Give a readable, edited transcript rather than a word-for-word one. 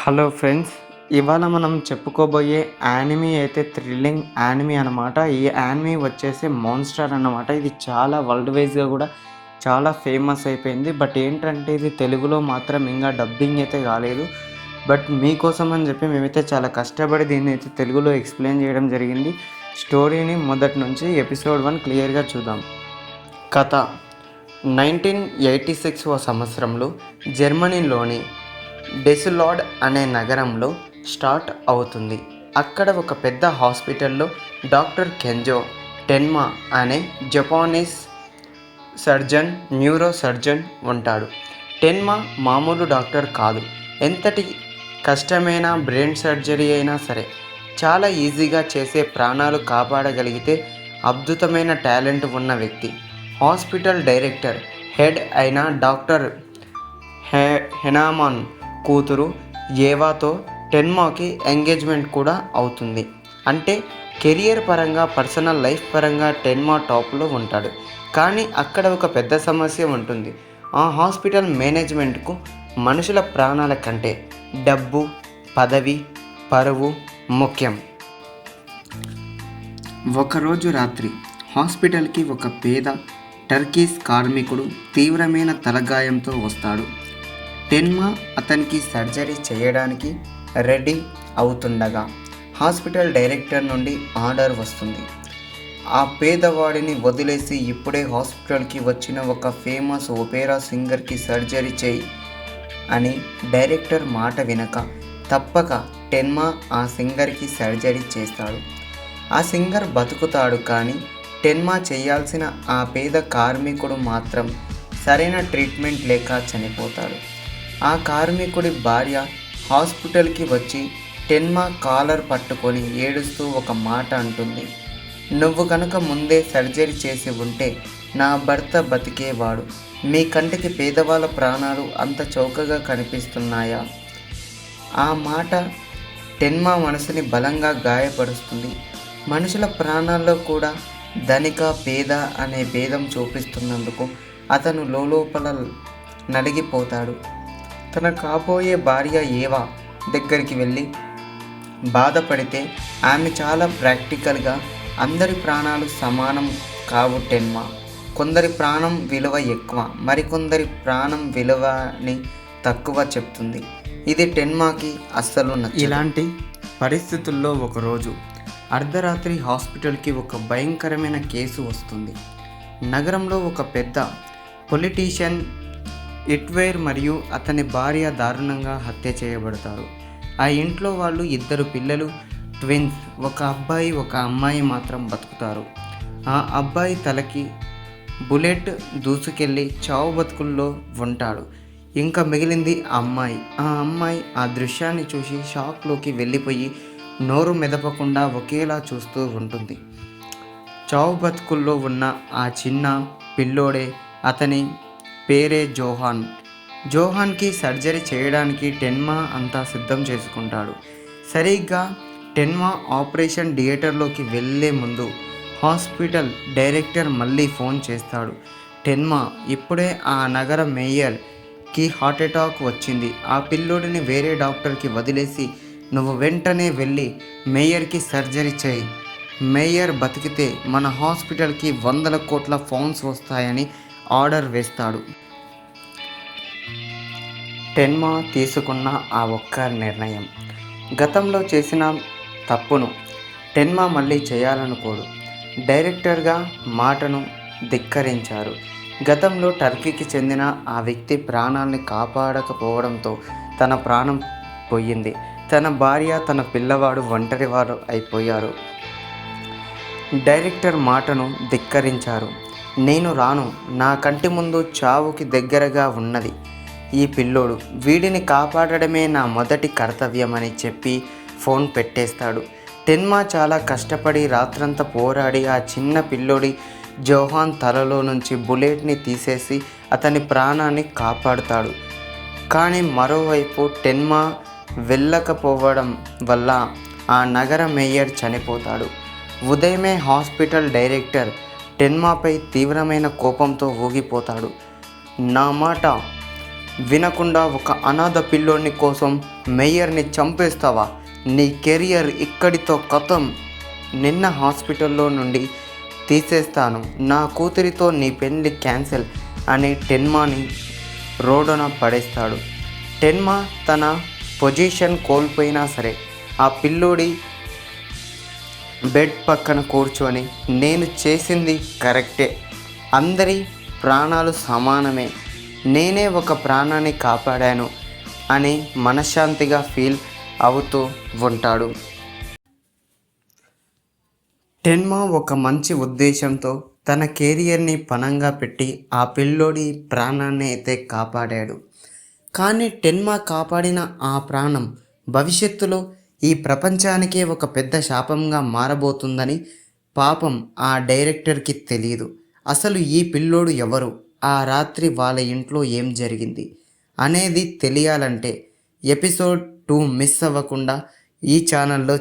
Hello friends, ఇవాళ మనం చెప్పుకోబోయే యానిమీ అయితే థ్రిల్లింగ్ యానిమీ అనమాట. ఈ యానిమీ వచ్చేసి మాన్స్టర్ అన్నమాట. ఇది చాలా వరల్డ్ వైజ్‌గా కూడా చాలా ఫేమస్ అయిపోయింది. బట్ ఏంటంటే ఇది తెలుగులో మాత్రం ఇంకా డబ్బింగ్ అయితే కాలేదు. బట్ మీకోసం అని చెప్పి మేమైతే చాలా కష్టపడి దీన్ని అయితే తెలుగులో ఎక్స్‌ప్లెయిన్ చేయడం జరిగింది. స్టోరీని మొదటి నుంచి ఎపిసోడ్ 1 క్లియర్‌గా చూద్దాం. కథ 1986వ సంవత్సరంలో జర్మనీలోని డెసులాడ్ అనే నగరంలో స్టార్ట్ అవుతుంది. అక్కడ ఒక పెద్ద హాస్పిటల్లో డాక్టర్ కెంజో టెన్మా అనే జపానీస్ న్యూరో సర్జన్ ఉంటాడు. టెన్మా మామూలు డాక్టర్ కాదు. ఎంతటి కష్టమైన బ్రెయిన్ సర్జరీ అయినా సరే చాలా ఈజీగా చేసే, ప్రాణాలు కాపాడగలిగితే అద్భుతమైన టాలెంట్ ఉన్న వ్యక్తి. హాస్పిటల్ డైరెక్టర్ హెడ్ అయిన డాక్టర్ హెనామాన్ కూతురు ఏవాతో టెన్మాకి ఎంగేజ్మెంట్ కూడా అవుతుంది. అంటే కెరియర్ పరంగా, పర్సనల్ లైఫ్ పరంగా టెన్మా టాప్లో ఉంటాడు. కానీ అక్కడ ఒక పెద్ద సమస్య ఉంటుంది. ఆ హాస్పిటల్ మేనేజ్మెంట్కు మనుషుల ప్రాణాల కంటే డబ్బు, పదవి, పరువు ముఖ్యం. ఒకరోజు రాత్రి హాస్పిటల్కి ఒక పేద టర్కీస్ కార్మికుడు తీవ్రమైన తలగాయంతో వస్తాడు. టెన్మా అతనికి సర్జరీ చేయడానికి రెడీ అవుతుండగా హాస్పిటల్ డైరెక్టర్ నుండి ఆర్డర్ వస్తుంది. ఆ పేదవాడిని వదిలేసి ఇప్పుడే హాస్పిటల్కి వచ్చిన ఒక ఫేమస్ ఒపేరా సింగర్కి సర్జరీ చేయి అని. డైరెక్టర్ మాట వినక తప్పక టెన్మా ఆ సింగర్కి సర్జరీ చేస్తాడు. ఆ సింగర్ బతుకుతాడు. కానీ టెన్మా చేయాల్సిన ఆ పేద కార్మికుడు మాత్రం సరైన ట్రీట్మెంట్ లేక చనిపోతాడు. ఆ కార్మికుడి భార్య హాస్పిటల్కి వచ్చి టెన్మా కాలర్ పట్టుకొని ఏడుస్తూ ఒక మాట అంటుంది. నువ్వు కనుక ముందే సర్జరీ చేసి ఉంటే నా భర్త బతికేవాడు. మీ కంటికి పేదవాళ్ళ ప్రాణాలు అంత చౌకగా కనిపిస్తున్నాయా? ఆ మాట టెన్మా మనసుని బలంగా గాయపరుస్తుంది. మనుషుల ప్రాణాల్లో కూడా ధనిక, పేద అనే భేదం చూపిస్తున్నందుకు అతను లోపల నలిగిపోతాడు. తన కాబోయే భార్య ఏవా దగ్గరికి వెళ్ళి బాధపడితే ఆమె చాలా ప్రాక్టికల్గా అందరి ప్రాణాలు సమానం కావు టెన్మా. కొందరి ప్రాణం విలువ ఎక్కువ, మరికొందరి ప్రాణం విలువని తక్కువ చెప్తుంది. ఇది టెన్మాకి అస్సలు నచ్చదు. ఇలాంటి పరిస్థితుల్లో ఒకరోజు అర్ధరాత్రి హాస్పిటల్కి ఒక భయంకరమైన కేసు వస్తుంది. నగరంలో ఒక పెద్ద పొలిటీషియన్ ఇట్వేర్ మరియు అతని భార్య దారుణంగా హత్య చేయబడతారు. ఆ ఇంట్లో వాళ్ళు 2 పిల్లలు, ట్విన్స్, ఒక అబ్బాయి ఒక అమ్మాయి మాత్రం బతుకుతారు. ఆ అబ్బాయి తలకి బుల్లెట్ దూసుకెళ్ళి చావు బతుకుల్లో ఉంటాడు. ఇంకా మిగిలింది అమ్మాయి. ఆ అమ్మాయి ఆ దృశ్యాన్ని చూసి షాక్లోకి వెళ్ళిపోయి నోరు మెదపకుండా ఒకేలా చూస్తూ ఉంటుంది. చావు బతుకుల్లో ఉన్న ఆ చిన్న పిల్లోడే, అతని పేరే జోహాన్కి సర్జరీ చేయడానికి టెన్మా అంతా సిద్ధం చేసుకుంటాడు. సరిగ్గా టెన్మా ఆపరేషన్ థియేటర్లోకి వెళ్ళే ముందు హాస్పిటల్ డైరెక్టర్ మళ్ళీ ఫోన్ చేస్తాడు. టెన్మా, ఇప్పుడే ఆ నగర మేయర్కి హార్ట్ అటాక్ వచ్చింది. ఆ పిల్లోడిని వేరే డాక్టర్కి వదిలేసి నువ్వు వెంటనే వెళ్ళి మేయర్కి సర్జరీ చేయి. మేయర్ బతికితే మన హాస్పిటల్కి 100 కోట్ల పౌండ్స్ వస్తాయని ఆర్డర్ వేస్తాడు. టెన్మా తీసుకున్న ఆ ఒక్క నిర్ణయం గతంలో చేసిన తప్పును టెన్మా మళ్ళీ చేయాలనుకోడు. డైరెక్టర్గా మాటను ధిక్కరించారు. గతంలో టర్కీకి చెందిన ఆ వ్యక్తి ప్రాణాల్ని కాపాడకపోవడంతో తన ప్రాణం పోయింది. తన భార్య, తన పిల్లవాడు ఒంటరివారు అయిపోయారు. డైరెక్టర్ మాటను ధిక్కరించారు. నేను రాను, నా కంటి ముందు చావుకి దగ్గరగా ఉన్నది ఈ పిల్లోడు, వీడిని కాపాడడమే నా మొదటి కర్తవ్యమని చెప్పి ఫోన్ పెట్టేస్తాడు. టెన్మా చాలా కష్టపడి రాత్రంతా పోరాడి ఆ చిన్న పిల్లోడి జోహాన్ తలలో నుంచి బుల్లెట్ని తీసేసి అతని ప్రాణాన్ని కాపాడుతాడు. కానీ మరోవైపు టెన్మా వెళ్ళకపోవడం వల్ల ఆ నగర మేయర్ చనిపోతాడు. ఉదయమే హాస్పిటల్ డైరెక్టర్ టెన్మాపై తీవ్రమైన కోపంతో ఊగిపోతాడు. నా మాట వినకుండా ఒక అనాథ పిల్లోని కోసం మేయర్ని చంపేస్తావా? నీ కెరియర్ ఇక్కడితో ఖతం. నిన్న హాస్పిటల్లో నుండి తీసేస్తాను. నా కూతురితో నీ పెళ్లి క్యాన్సిల్ అని టెన్మాని రోడ్డున పడేస్తాడు. టెన్మా తన పొజిషన్ కోల్పోయినా సరే ఆ పిల్లోడి బెడ్ పక్కన కూర్చొని నేను చేసింది కరెక్టే, అందరి ప్రాణాలు సమానమే, నేనే ఒక ప్రాణాన్ని కాపాడాను అని మనశ్శాంతిగా ఫీల్ అవుతూ ఉంటాడు. టెన్మా ఒక మంచి ఉద్దేశంతో తన కెరియర్ని పణంగా పెట్టి ఆ పిల్లోడి ప్రాణాన్ని అయితే కాపాడాడు. కానీ టెన్మా కాపాడిన ఆ ప్రాణం భవిష్యత్తులో ఈ ప్రపంచానికే ఒక పెద్ద శాపంగా మారబోతుందని పాపం ఆ డైరెక్టర్కి తెలియదు. అసలు ఈ పిల్లోడు ఎవరు, ఆ రాత్రి వాళ్ళ ఇంట్లో ఏం జరిగింది అనేది తెలియాలంటే ఎపిసోడ్ 2 మిస్ అవ్వకుండా ఈ ఛానల్లో